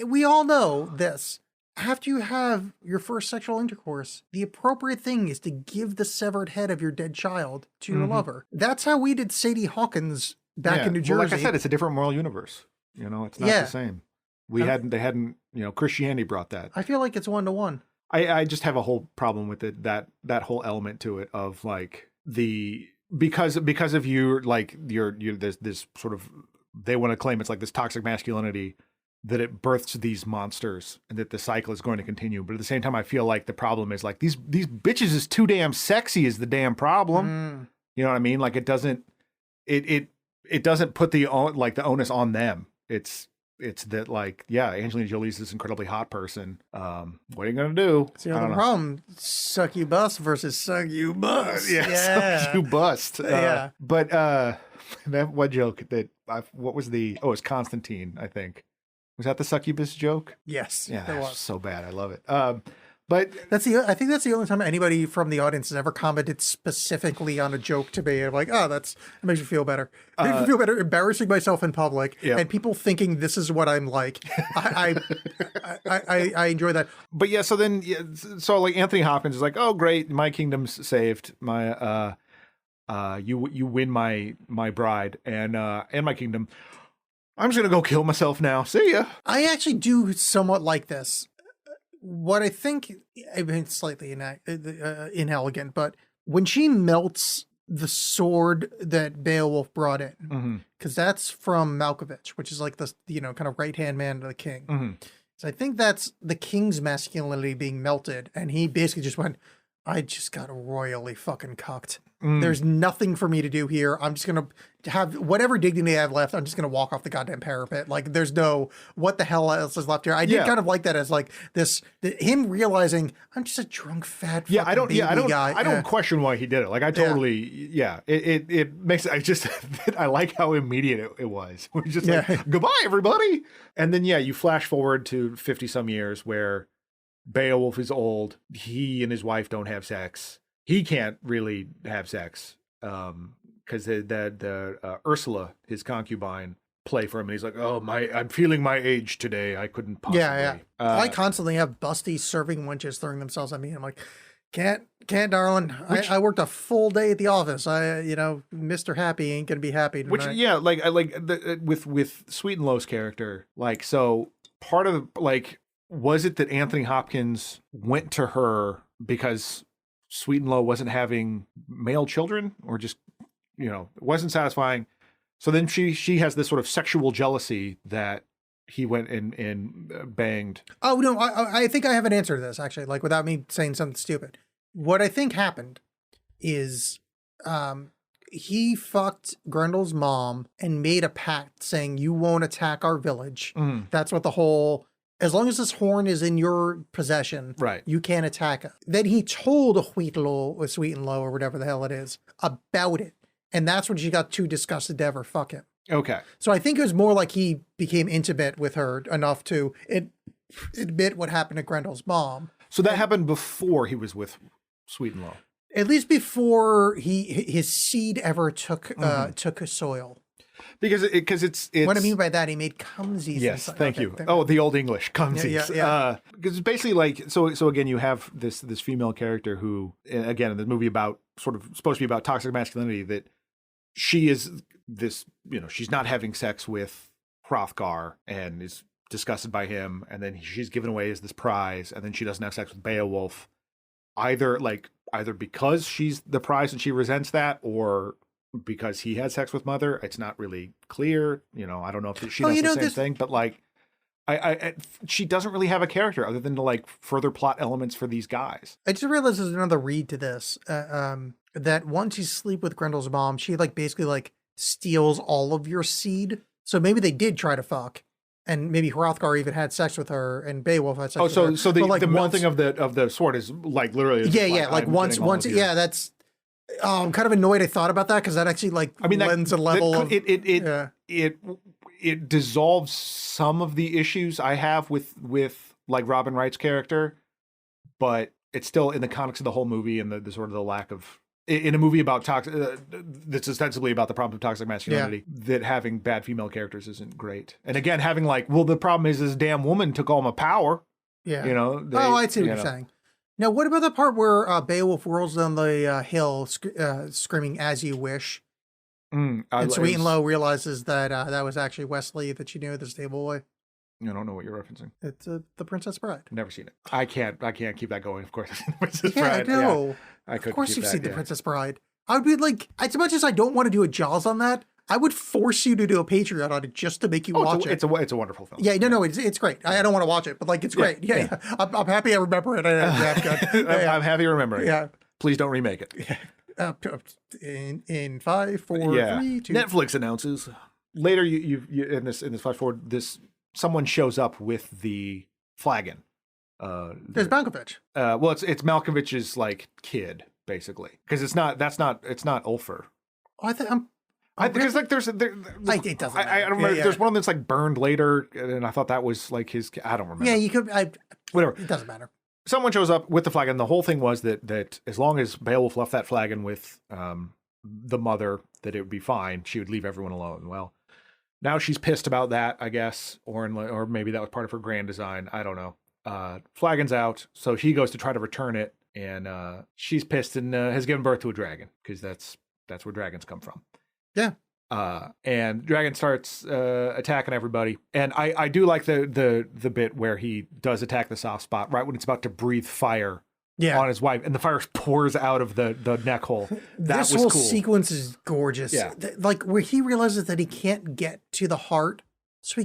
We all know this. After you have your first sexual intercourse, the appropriate thing is to give the severed head of your dead child to your lover. That's how we did Sadie Hawkins back in New Jersey. Well, like I said, it's a different moral universe. It's not the same. They hadn't, Christianity brought that. I feel like it's 1-to-1. I just have a whole problem with it, that whole element to it of because of your this sort of, they want to claim it's like this toxic masculinity that it births these monsters and that the cycle is going to continue. But at the same time, I feel like the problem is these bitches is too damn sexy is the damn problem. You know what I mean? Like it doesn't put the onus on them. It's that Angelina Jolie's this incredibly hot person. What are you gonna do? It's the other problem. Suck you bust versus suck you bust. Suck you bust. But that one joke what was it's Constantine, I think. Was that the succubus joke? Yes. Yeah, that was so bad. I love it. But I think that's the only time anybody from the audience has ever commented specifically on a joke to me. I'm like, oh, it makes me feel better. It makes me feel better embarrassing myself in public and people thinking this is what I'm like. I enjoy that. But so then Anthony Hopkins is like, oh great, my kingdom's saved. My you win my bride and my kingdom. I'm just gonna go kill myself now. See ya. I actually do somewhat like this. What I think, it's slightly inelegant, but when she melts the sword that Beowulf brought in, because that's from Malkovich, which is like the kind of right hand man of the king. So I think that's the king's masculinity being melted, and he basically just went, I just got royally fucking cucked. There's nothing for me to do here. I'm just going to have whatever dignity I have left. I'm just going to walk off the goddamn parapet. Like there's no, what the hell else is left here? I did kind of like that as him realizing I'm just a drunk fat guy. I don't question why he did it. Like I totally, it makes, I like how immediate it was. We're just like, goodbye everybody. And then, you flash forward to 50 some years where Beowulf is old. He and his wife don't have sex. He can't really have sex because the Ursula, his concubine, play for him, and he's like, "Oh I'm feeling my age today. I couldn't possibly." I constantly have busty serving wenches throwing themselves at me. I'm like, can't, darling. I worked a full day at the office. Mr. Happy ain't gonna be happy tonight. With Sweet and Low's character, so part of was it that Anthony Hopkins went to her because Sweet and Low wasn't having male children, or just, it wasn't satisfying. So then she has this sort of sexual jealousy that he went and banged. Oh, no, I think I have an answer to this, actually, like without me saying something stupid. What I think happened is he fucked Grendel's mom and made a pact saying, you won't attack our village. That's what the whole, as long as this horn is in your possession, right, you can't attack it. Then he told Sweet and Low, or whatever the hell it is, about it. And that's when she got too disgusted to ever fuck him. Okay. So I think it was more like he became intimate with her enough to admit what happened to Grendel's mom. So that happened before he was with Sweet and Low. At least before his seed ever took soil. Because it's what I mean by that, he made cumsies. Yes, thank you. Oh, the old English cumsies. Yeah. Because it's basically like so again, you have this female character who, again, in the movie about sort of supposed to be about toxic masculinity, that she is this, she's not having sex with Hrothgar and is disgusted by him, and then she's given away as this prize, and then she doesn't have sex with Beowulf, either because she's the prize and she resents that, or because he had sex with Mother. It's not really clear. I don't know if she does the same thing, but like, she doesn't really have a character other than to like further plot elements for these guys. I just realized there's another read to this. That once you sleep with Grendel's mom, she like basically like steals all of your seed. So maybe they did try to fuck, and maybe Hrothgar even had sex with her, and Beowulf had sex with her. So the melting of the sword is like literally. Like once. Yeah, that's. I'm kind of annoyed I thought about that, because that actually lends a level of it dissolves some of the issues I have with like Robin Wright's character, but it's still in the context of the whole movie and the sort of the lack of, in a movie about that's ostensibly about the problem of toxic masculinity, that having bad female characters isn't great. And again, having like, well, the problem is this damn woman took all my power. Yeah. I see what you're saying. Now, what about the part where Beowulf rolls down the hill screaming, "As you wish"? And Sweet and Low realizes that that was actually Wesley that she knew, the stable boy. I don't know what you're referencing. It's The Princess Bride. Never seen it. I can't keep that going. Of course, The Princess Bride. I know. Yeah, of course, you've seen The Princess Bride. I would be like, as much as I don't want to do a Jaws on that, I would force you to do a Patreon on it just to make you watch it. It's a wonderful film. Yeah, no, it's great. I don't want to watch it, but like, it's great. Yeah. I'm happy I remember it. I'm happy to remember it. Yeah. Please don't remake it. Yeah. In 5, 4, 3, 2. Netflix announces later. You in this flash forward, someone shows up with the flagon. There's Malkovich. Well, it's Malkovich's like kid basically, because it's not Ulfer. Because like there's it doesn't matter. I don't remember. There's one that's like burned later, and I thought that was like his. I don't remember. Yeah, you could. Whatever. It doesn't matter. Someone shows up with the flagon. The whole thing was that as long as Beowulf left that flagon with the mother, that it would be fine. She would leave everyone alone. Well, now she's pissed about that, I guess, or maybe that was part of her grand design. I don't know. Flagon's out, so he goes to try to return it, and she's pissed and has given birth to a dragon, because that's where dragons come from. Yeah. And dragon starts attacking everybody, and I do like the bit where he does attack the soft spot right when it's about to breathe fire on his wife, and the fire pours out of the neck hole. This whole sequence is gorgeous. Yeah. Like where he realizes that he can't get to the heart, so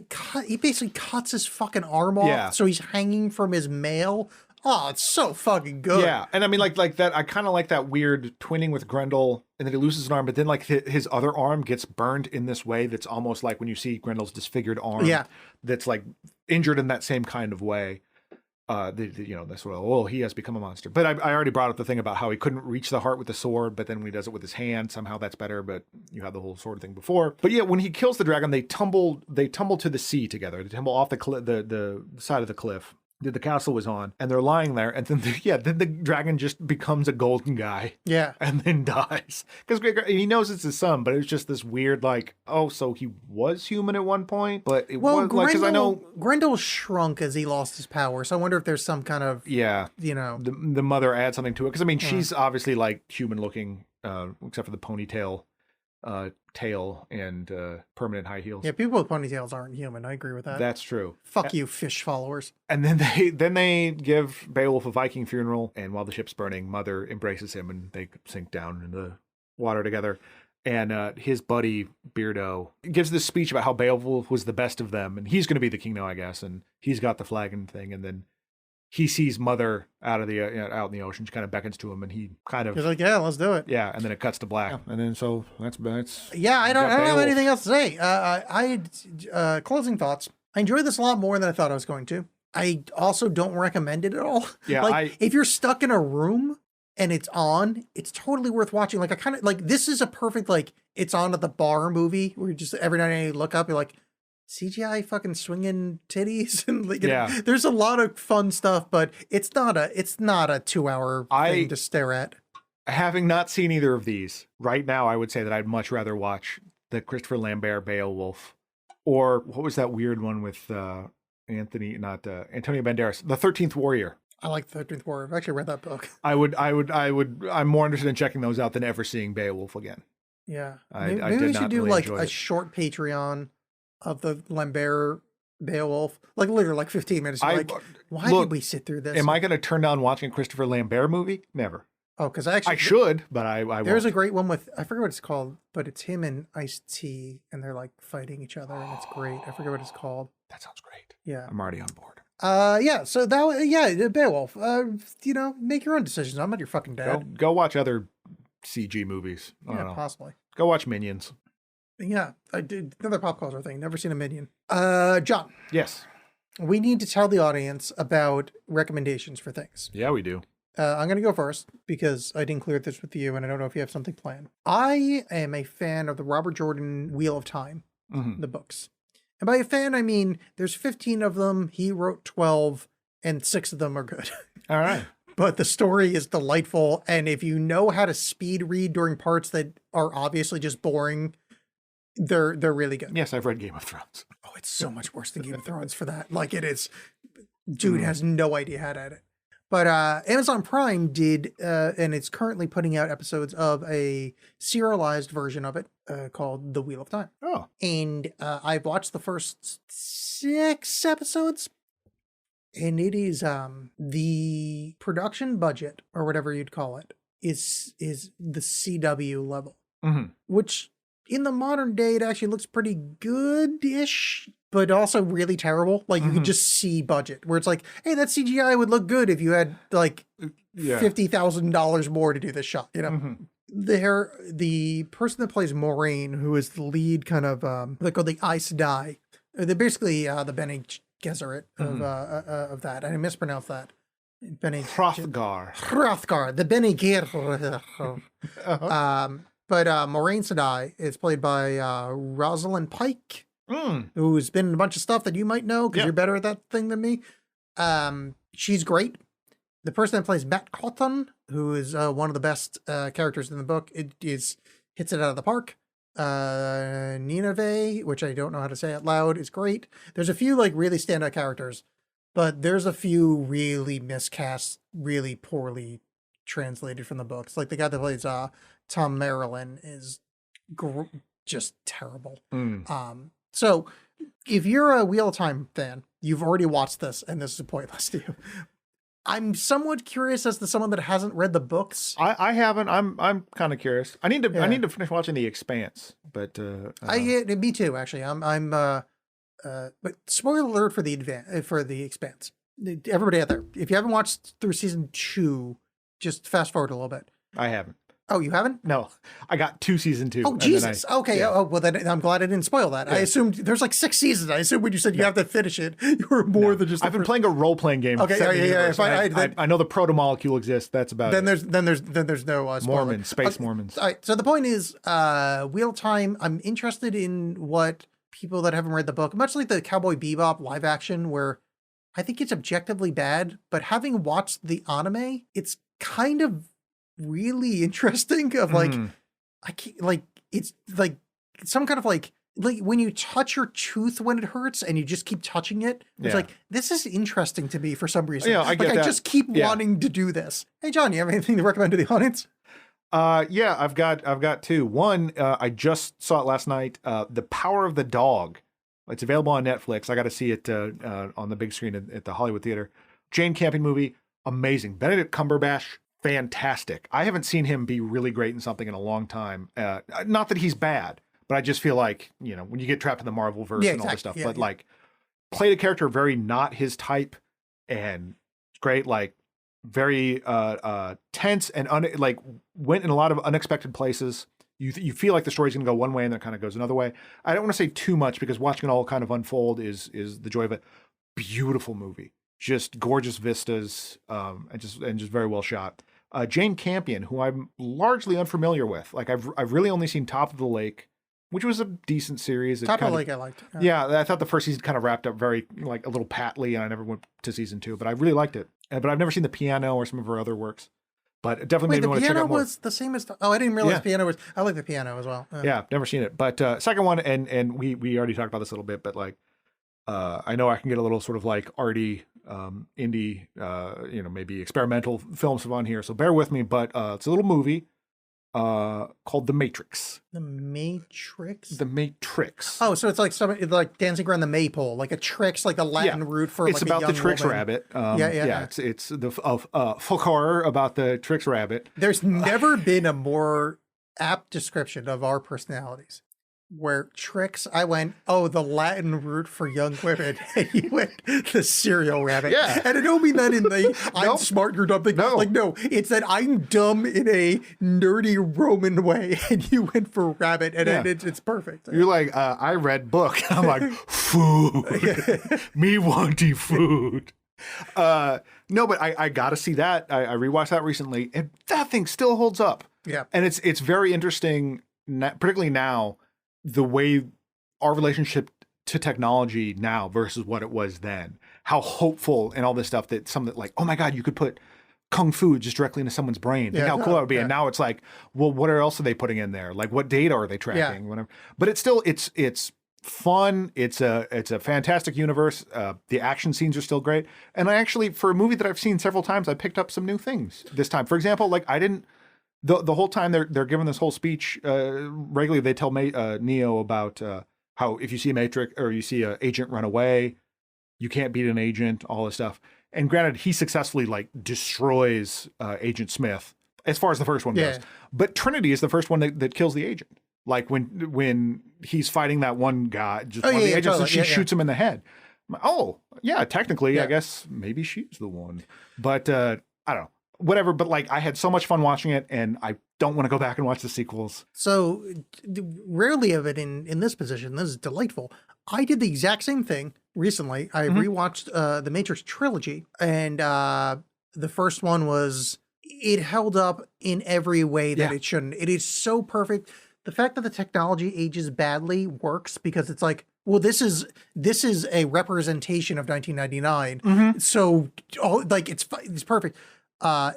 he basically cuts his fucking arm off. Yeah. So he's hanging from his mail. Oh, it's so fucking good. Yeah, and I mean, like that. I kind of like that weird twinning with Grendel, and then he loses an arm, but then like his other arm gets burned in this way that's almost like when you see Grendel's disfigured arm. Yeah, that's like injured in that same kind of way. That's what he has become a monster. But I already brought up the thing about how he couldn't reach the heart with the sword, but then when he does it with his hand, somehow that's better. But you had the whole sword thing before. But yeah, when he kills the dragon, they tumble to the sea together. They tumble off the side of the cliff that the castle was on, and they're lying there, and then the dragon just becomes a golden guy, and then dies, because he knows it's his son, but it's just this weird like, oh, so he was human at one point, but it was like, because I know Grendel shrunk as he lost his power, so I wonder if there's some kind of the mother adds something to it, because I mean she's obviously like human looking, except for the ponytail tail and permanent high heels. Yeah, people with ponytails aren't human. I agree with that. That's true. Fuck you, fish followers. And then they give Beowulf a Viking funeral, and while the ship's burning, Mother embraces him, and they sink down in the water together. And his buddy Beardo gives this speech about how Beowulf was the best of them, and he's going to be the king now, I guess. And he's got the flagon thing, and then he sees Mother out in the ocean. She kind of beckons to him, and he kind of he's like, "Yeah, let's do it." Yeah, and then it cuts to black, and then so that's yeah. I don't have anything else to say. Closing thoughts. I enjoyed this a lot more than I thought I was going to. I also don't recommend it at all. Yeah, like if you're stuck in a room and it's on, it's totally worth watching. Like I kind of like this is a perfect like it's on at the bar movie where you just every night you look up, you're like CGI fucking swinging titties and like there's a lot of fun stuff, but it's not a 2-hour thing to stare at. Having not seen either of these right now, I would say that I'd much rather watch the Christopher Lambert Beowulf, or what was that weird one with Antonio Banderas, The 13th Warrior. I like The 13th Warrior. I've actually read that book. I'm more interested in checking those out than ever seeing Beowulf again. Yeah. Maybe we should do really like a short Patreon of the Lambert Beowulf. Like literally like 15 minutes. Why did we sit through this? Am I going to turn down watching a Christopher Lambert movie? Never. Oh, because I should, but I won't. There's a great one with, I forget what it's called, but it's him and Ice-T, and they're like fighting each other, and it's great. I forget what it's called. That sounds great. Yeah. I'm already on board. So Beowulf. Make your own decisions. I'm not your fucking dad. Go watch other CG movies. I don't know. Possibly. Go watch Minions. Yeah, I did another pop culture thing. Never seen a Minion. John. Yes. We need to tell the audience about recommendations for things. Yeah, we do. I'm going to go first because I didn't clear this with you and I don't know if you have something planned. I am a fan of the Robert Jordan Wheel of Time, the books. And by a fan, I mean there's 15 of them. He wrote 12 and 6 of them are good. All right. But the story is delightful. And if you know how to speed read during parts that are obviously just boring, they're really good. Yes, I've read Game of Thrones. Oh, it's so much worse than Game of Thrones for that. Like it is. Dude has no idea how to edit. But Amazon Prime did, and it's currently putting out episodes of a serialized version of it called The Wheel of Time. Oh. And I've watched the first 6 episodes. And it is the production budget, or whatever you'd call it, is the CW level. Which, in the modern day, it actually looks pretty good-ish, but also really terrible. Like you can just see budget where it's like, hey, that CGI would look good if you had like $50,000 more to do this shot. You know, the person that plays Moraine, who is the lead kind of they call the Aes Sedai. They're basically the Bene Gesserit of that. I mispronounced that. Hrothgar, the Bene Gesserit. But Moraine Sedai is played by Rosalind Pike, who's been in a bunch of stuff that you might know because you're better at that thing than me. She's great. The person that plays Matt Cotton, who is one of the best characters in the book, hits it out of the park. Nineveh, which I don't know how to say out loud, is great. There's a few like really standout characters, but there's a few really miscast, really poorly translated from the books. Like the guy that plays Tom Marilyn is just terrible. So if you're a Wheel of Time fan, you've already watched this and this is pointless to you. I'm somewhat curious as to someone that hasn't read the books. I haven't. I'm kind of curious. I need to finish watching The Expanse, but me too. Actually, but spoiler alert for the Expanse. Everybody out there, if you haven't watched through season 2, just fast forward a little bit. I haven't. Oh, you haven't? No, I got to season 2. Oh, Jesus. Okay. Yeah. Oh, well, then I'm glad I didn't spoil that. Yeah. I assumed there's like 6 seasons. I assumed when you said you have to finish it, you were more than just. I've been playing a role playing game. Okay. Yeah. If I know the proto molecule exists. That's about. Then there's no Mormons, space Mormons. All right. So the point is, Wheel of Time. I'm interested in what people that haven't read the book, much like the Cowboy Bebop live action, where I think it's objectively bad, but having watched the anime, it's kind of really interesting of like I can't, like it's like some kind of like when you touch your tooth when it hurts and you just keep touching it, it's like this is interesting to me for some reason. Yeah, I get that. I just keep wanting to do this. Hey John, you have anything to recommend to the audience? Yeah, I've got 2. One, I just saw it last night. The Power of the Dog. It's available on Netflix. I got to see it on the big screen at the Hollywood Theater. Jane Campion movie, amazing. Benedict Cumberbatch, fantastic. I haven't seen him be really great in something in a long time. Not that he's bad, but I just feel like, when you get trapped in the Marvel verse and all this stuff, but like played a character very not his type, and it's great, like very tense and like went in a lot of unexpected places. You feel like the story's going to go one way and then it kind of goes another way. I don't want to say too much because watching it all kind of unfold is the joy of it. Beautiful movie, just gorgeous vistas, and just very well shot. Jane Campion, who I'm largely unfamiliar with, like I've really only seen Top of the Lake, which was a decent series. Top of the Lake I liked. Yeah, I thought the first season kind of wrapped up very like a little patly, and I never went to season 2, but I really liked it. But I've never seen The Piano or some of her other works. But it definitely made me want to check out more. The Piano was the same as... I didn't realize Piano was... I like The Piano as well. Yeah, never seen it. But second one, and we already talked about this a little bit, but like, I know I can get a little sort of like arty, indie, maybe experimental films on here, so bear with me. But it's a little movie called The Matrix. The Matrix? The Matrix. Oh, so it's like dancing around the maypole, like a tricks, like the Latin root for it's like about a young the Trix woman. rabbit. Yeah. It's the folk horror about the Trix rabbit. There's never been a more apt description of our personalities. Where Trix, I went, the Latin root for young women, and you went the serial rabbit. Yeah. And I don't mean that in the I'm smart, you're dumb thing. No. Like, no, it's that I'm dumb in a nerdy Roman way, and you went for rabbit, and it's perfect. You're like, I read book. I'm like, food. Me wanting food. No, but I got to see that. I rewatched that recently, and that thing still holds up. Yeah. And it's very interesting, particularly now, the way our relationship to technology now versus what it was then, how hopeful and all this stuff that like, oh my God, you could put kung fu just directly into someone's brain. Think how cool that would be. And now it's like, well, what else are they putting in there? Like what data are they tracking? Whatever. But it's still, it's fun. It's a fantastic universe. The action scenes are still great. And I actually, for a movie that I've seen several times, I picked up some new things this time. For example, like I didn't, the whole time they're giving this whole speech, regularly they tell Neo about how if you see a Matrix or you see an agent run away, you can't beat an agent, all this stuff. And granted, he successfully like destroys Agent Smith as far as the first one goes. But Trinity is the first one that kills the agent. Like when he's fighting that one guy, just one of the agents, totally. And she shoots him in the head. Technically, I guess maybe she's the one. But I don't know. Whatever, but like I had so much fun watching it, and I don't want to go back and watch the sequels. So rarely of it in this position. This is delightful. I did the exact same thing recently. I rewatched the Matrix trilogy, and the first one it held up in every way that it shouldn't. It is so perfect. The fact that the technology ages badly works because it's like, well, this is a representation of 1999. So it's perfect.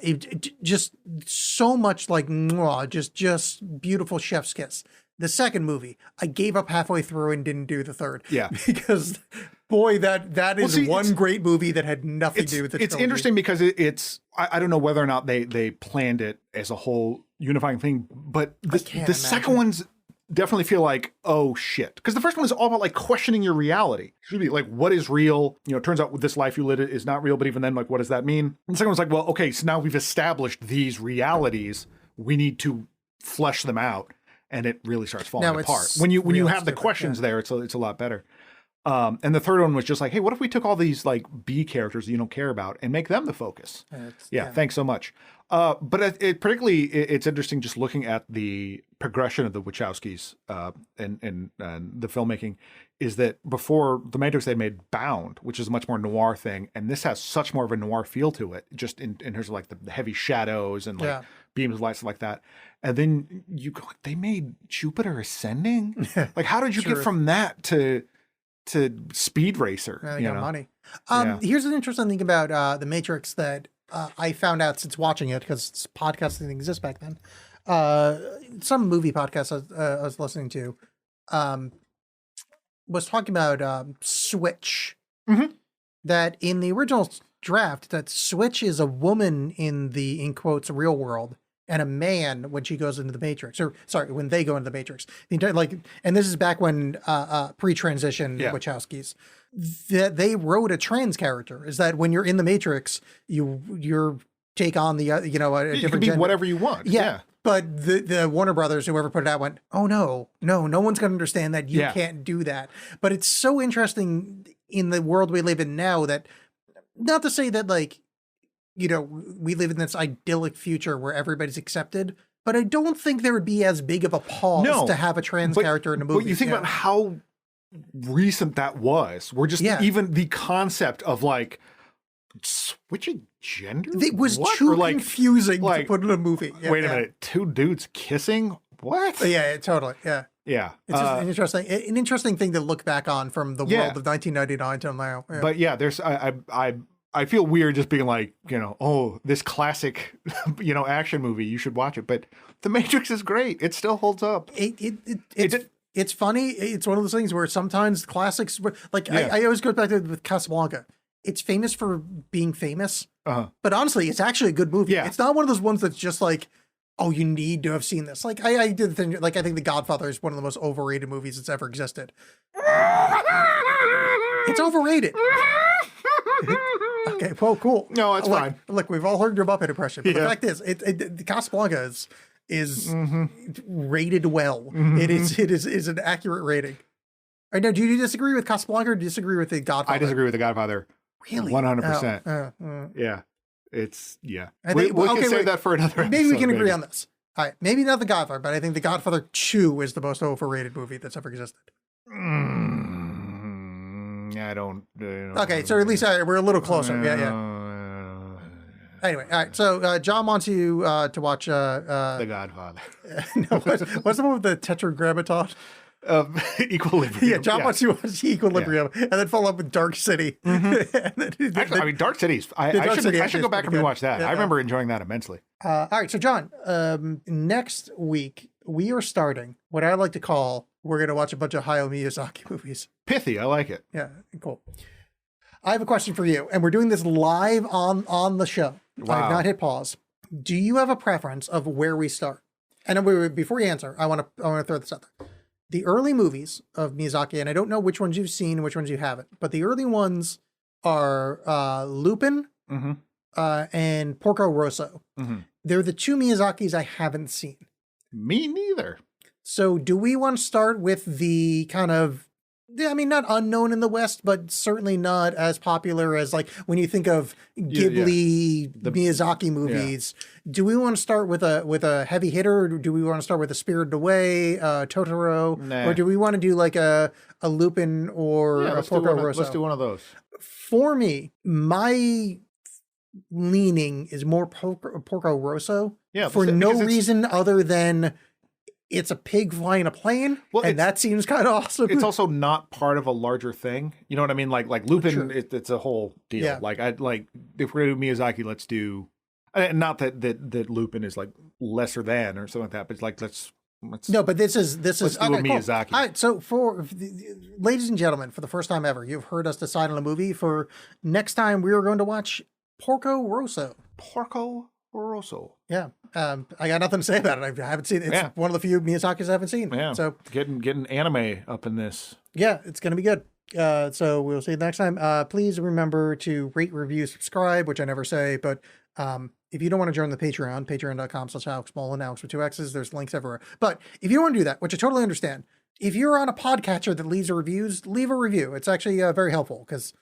It just so much like just beautiful chef's kiss. The second movie, I gave up halfway through and didn't do the third. Yeah, because boy, that is one great movie that had nothing to do with the trilogy. It's interesting because I don't know whether or not they planned it as a whole unifying thing, but the second one's definitely feel like, oh shit. Because the first one is all about like questioning your reality. It should be like, what is real? It turns out this life you live is not real, but even then, like, what does that mean? And the second one's like, well, okay, so now we've established these realities. We need to flesh them out. And it really starts falling apart. When you have the questions there, it's a lot better. And the third one was just like, hey, what if we took all these like B characters that you don't care about and make them the focus? Thanks so much. But it's interesting just looking at the progression of the Wachowskis and the filmmaking is that before The Matrix, they made Bound, which is a much more noir thing. And this has such more of a noir feel to it, just in terms of like the heavy shadows and like beams of light, stuff like that. And then they made Jupiter Ascending? Like, how did you get from that to Speed Racer? They got money. Here's an interesting thing about The Matrix that I found out since watching it, because podcasts didn't exist back then. Some movie podcast I was listening to was talking about Switch. That in the original draft, that Switch is a woman in the, in quotes, real world, and a man when she goes into the Matrix, or sorry, when they go into the Matrix. The entire, and this is back when pre-transition Wachowskis, that they wrote a trans character. Is that when you're in the Matrix, your take on the a It different can be gender. whatever you want. Yeah. But the Warner Brothers, whoever put it out, went, oh no one's going to understand that you can't do that. But it's so interesting in the world we live in now that, not to say that like, we live in this idyllic future where everybody's accepted, but I don't think there would be as big of a pause to have a trans character in a movie. But you think about how recent that was. We're just even the concept of like switching gender. It was too confusing to put in a movie. Wait a minute, two dudes kissing? What? Yeah, totally. Yeah. Yeah. It's just an interesting thing to look back on from the world of 1999 till now. Yeah. But yeah, there's I feel weird just being like, oh, this classic, action movie, you should watch it. But The Matrix is great. It still holds up. It's funny. It's one of those things where sometimes classics, like I always go back to with Casablanca. It's famous for being famous, but honestly, it's actually a good movie. Yeah. It's not one of those ones that's just like, oh, you need to have seen this. Like I did the thing. Like I think The Godfather is one of the most overrated movies that's ever existed. It's overrated. Okay, well, cool. No, it's fine. Look, we've all heard your Muppet impression. But the fact is, the Casablanca is rated well. Mm-hmm. It is an accurate rating. All right, now, do you disagree with Casablanca or do you disagree with The Godfather? I disagree with The Godfather. Really? 100%. Yeah. It's, I think, we can save that for another episode. Maybe we can agree on this. All right, maybe not The Godfather, but I think The Godfather 2 is the most overrated movie that's ever existed. I don't. Okay, so at least we're a little closer. Anyway, all right. So John wants you to watch The Godfather. No, what's the one with the Tetragrammaton? Equilibrium. Yeah, John wants you to watch Equilibrium, and then follow up with Dark City. Actually, Dark City's. I should go back and rewatch that. I remember enjoying that immensely. All right, so John, next week we are starting what I like to call, we're going to watch a bunch of Hayao Miyazaki movies. Pithy, I like it. Yeah, cool. I have a question for you, and we're doing this live on the show. Wow. I have not hit pause. Do you have a preference of where we start? And before you answer, I want to throw this out there. The early movies of Miyazaki, and I don't know which ones you've seen and which ones you haven't, but the early ones are Lupin and Porco Rosso. Mm-hmm. They're the two Miyazakis I haven't seen. Me neither. So do we want to start with the kind of, not unknown in the West, but certainly not as popular as like when you think of Ghibli, Miyazaki movies. Yeah. Do we want to start with a heavy hitter, or do we want to start with a Spirited Away, Totoro, or do we want to do like a Lupin or a Porco Rosso? Let's do one of those. For me, my leaning is more Porco Rosso. Yeah, for no reason other than it's a pig flying a plane, and that seems kind of awesome. It's also not part of a larger thing. You know what I mean? Like Lupin, it's a whole deal. Yeah. Like if we're gonna do Miyazaki, let's do. Not that Lupin is like lesser than or something like that, but it's like let's. No, but this is do a Miyazaki. Cool. All right, so ladies and gentlemen, for the first time ever, you've heard us decide on a movie. For next time, we are going to watch Porco Rosso. Porco Rosso. Yeah. I got nothing to say about it. I haven't seen it. It's one of the few Miyazakis I haven't seen. Yeah. So getting anime up in this. Yeah, it's going to be good. So we'll see you next time. Please remember to rate, review, subscribe, which I never say, but if you don't want to join the Patreon, patreon.com/AlexSmallAnnounce with 2 X's, there's links everywhere. But if you don't want to do that, which I totally understand, if you're on a podcatcher that leaves reviews, leave a review. It's actually very helpful because,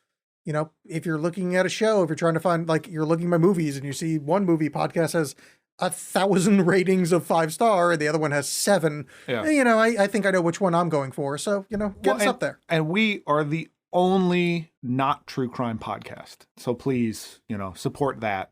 if you're looking at a show, if you're trying to find, like, you're looking at movies and you see one movie podcast has 1,000 ratings of 5-star and the other one has 7, I think I know which one I'm going for. So, get us up there. And we are the only not true crime podcast. So please, support that.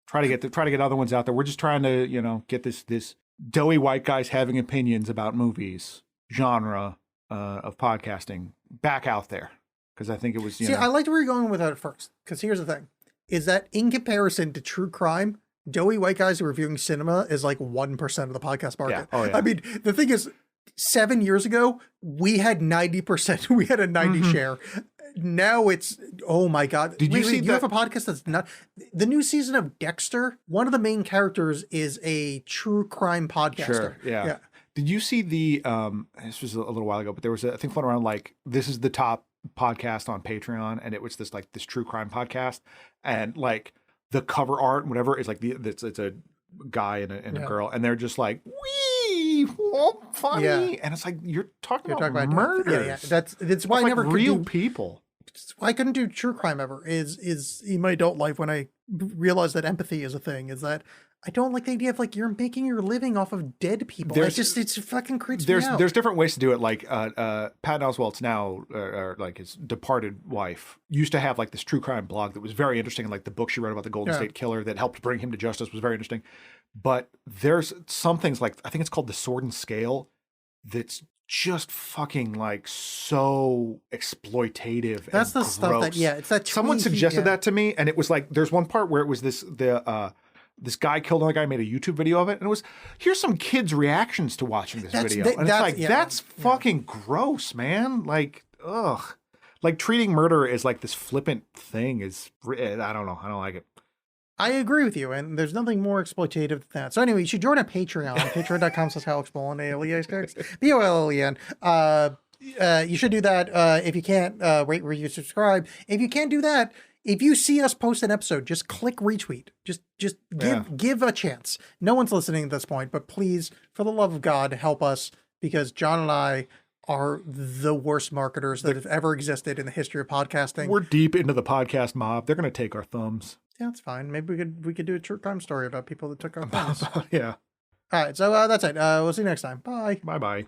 Try to get other ones out there. We're just trying to, get this doughy white guys having opinions about movies genre of podcasting back out there. Because I think it was, I liked where you're going with that at first. Because here's the thing, is that in comparison to true crime, doughy white guys reviewing cinema is like 1% of the podcast market. Yeah. Oh, yeah. I mean, the thing is, 7 years ago, we had 90%. We had a 90 share. Now it's, oh my God. Did you see that? You have a podcast that's not, the new season of Dexter, one of the main characters is a true crime podcaster. Sure, yeah. Did you see the, this was a little while ago, but there was a thing floating around like, this is the top podcast on Patreon, and it was this true crime podcast, and like the cover art and whatever is like it's a guy and a girl, and they're just like, wee, funny, and it's like you're talking about murder. Yeah. That's why I never real people. Why I couldn't do true crime ever is in my adult life when I realized that empathy is a thing, is that I don't like the idea of like you're making your living off of dead people. It's fucking creeps me out. There's different ways to do it. Like Patton Oswalt's now, or like his departed wife, used to have like this true crime blog that was very interesting. And like the book she wrote about the Golden State Killer that helped bring him to justice was very interesting. But there's some things like, I think it's called The Sword and Scale, that's just fucking like so exploitative. That's the gross. stuff that, it's that. Someone suggested that to me, and it was like, there's one part where it was this guy killed another guy, made a YouTube video of it, and it was, here's some kids' reactions to watching this video. And it's like, that's fucking gross, man. Like, ugh. Like treating murder as like this flippant thing is, I don't know. I don't like it. I agree with you, and there's nothing more exploitative than that. So anyway, you should join our Patreon, patreon.com/AlexBollen, ALEXBOLLEN. You should do that. If you can't, rate, review, subscribe. If you can't do that, if you see us post an episode, just click retweet. Just give a chance. No one's listening at this point, but please, for the love of God, help us, because John and I are the worst marketers that have ever existed in the history of podcasting. We're deep into the podcast mob. They're going to take our thumbs. Yeah, that's fine. Maybe we could do a true crime story about people that took our thumbs. Yeah. All right, so that's it. We'll see you next time. Bye. Bye-bye.